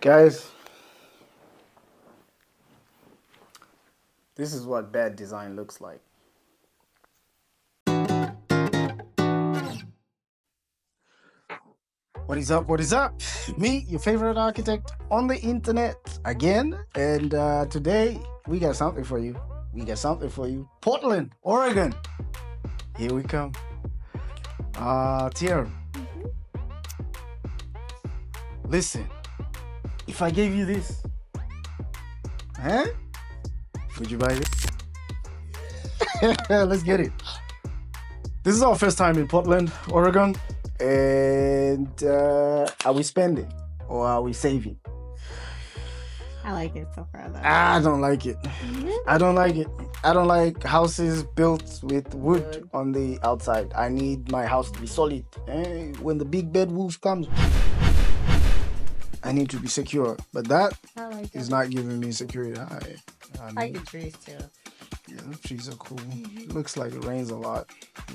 Guys, this is what bad design looks like. What is up? What is up? Me, your favorite architect on the internet again. And today we got something for you. Portland, Oregon. Here we come. Tier. Listen, if I gave you this, would you buy this? Let's get it. This is our first time in Portland, Oregon. And are we spending or are we saving? I like it so far though. I don't like it. I don't like it. I don't like houses built with wood on the outside. I need my house to be solid. When the big bad wolf comes, I need to be secure. But that is not giving me security. I like the trees too. Yeah, the trees are cool. It looks like it rains a lot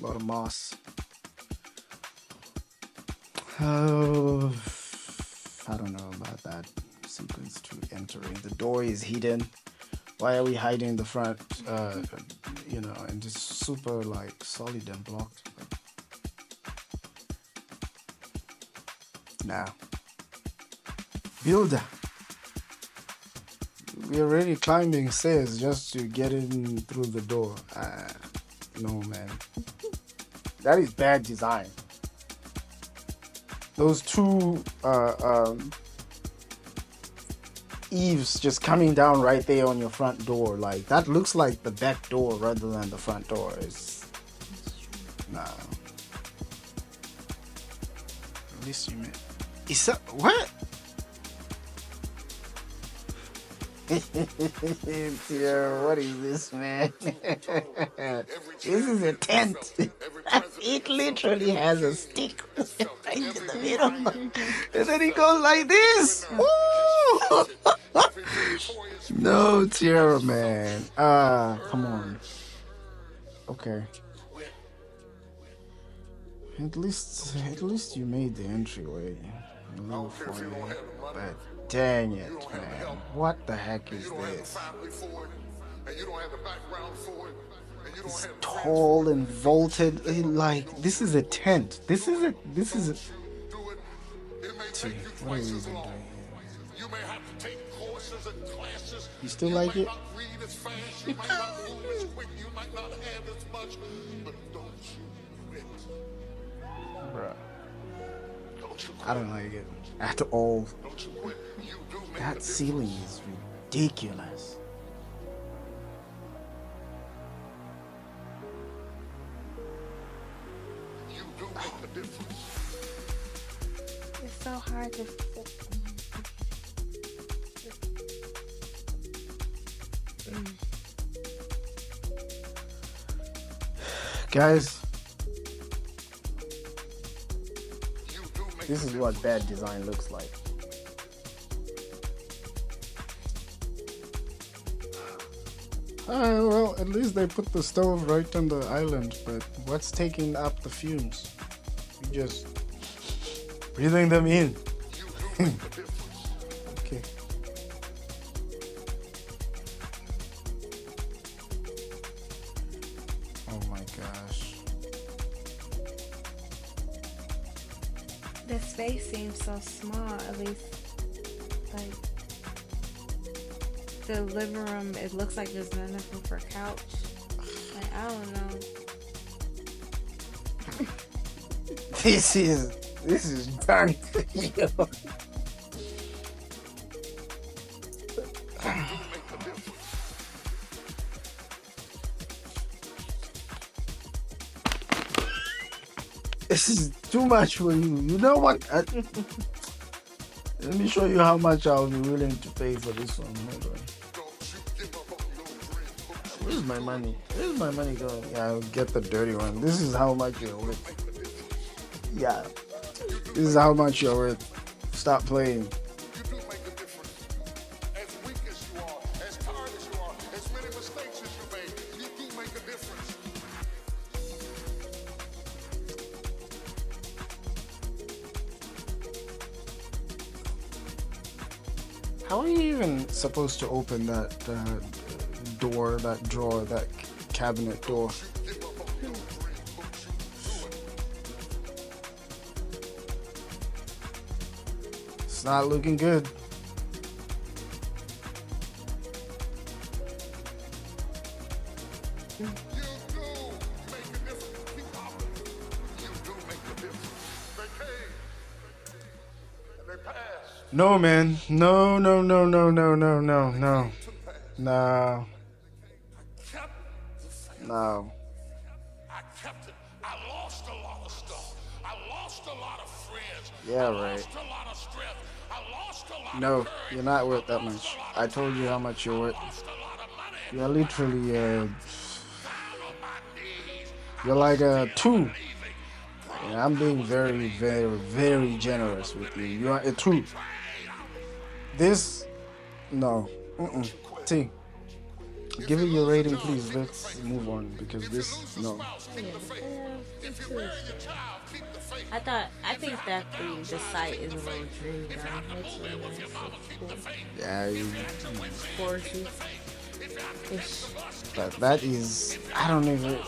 of moss. Oh, I don't know about that sequence to entering. The door is hidden. Why are we hiding the front? And just super like solid and blocked. Now, builder. We're already climbing stairs just to get in through the door. No, man. That is bad design. Those two eaves just coming down right there on your front door, like that looks like the back door rather than the front door. Nah. At least you meant. Is that what? Yeah, what is this, man? This is a tent. It literally has a stick right in the middle. And then it goes like this. Woo! No, Tierra, man. Come on. Okay. At least you made the entryway. A little for you. But dang it, man. What the heck is this? It's tall and vaulted. Like, this is a tent. This is a... Gee, what are we even doing here? You still like it? Bruh. I don't like it at all. That ceiling is ridiculous. It's so hard to fit. Guys, this is what bad design looks like. Well, at least they put the stove right on the island, but what's taking up the fumes? You just breathing them in. Okay. Oh my gosh. The space seems so small, at least like the living room, it looks like there's not enough room for a couch. Like, I don't know. This is dark. This is too much for you. You know what? Let me show you how much I'll be willing to pay for this one. Hold on. Where's my money? Where's my money going? Yeah, I'll get the dirty one. This is how much you're worth. Yeah. This is how much you're worth. Stop playing. How are you even supposed to open that door, that drawer, that cabinet door? It's not looking good. No, man. No, no, no, no, no, no, no, no. No. No. I kept it. I lost a lot of stuff. I lost a lot of friends. Yeah, I right. lost a lot of strength. I lost a lot No, of courage. you're not worth I that lost much. a lot I of told you time. how much you're I worth. lost a lot of money. You're literally, Down on my knees. you're I like was a still 2. believing. And I'm being very, very, very generous with you. You are a 2. This, no. T, give it your rating, please. Let's move on because this, no. I think that the site is a little dreamy though. Looks really nice. Looks cool. Yeah, Quirky. Ish. but that is, I don't even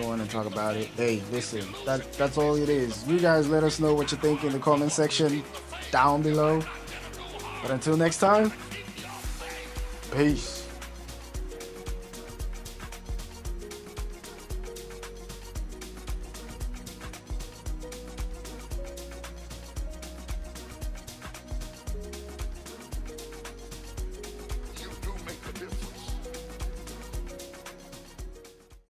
want to talk about it. Hey, listen, that's all it is. You guys let us know what you think in the comment section down below. But until next time, peace.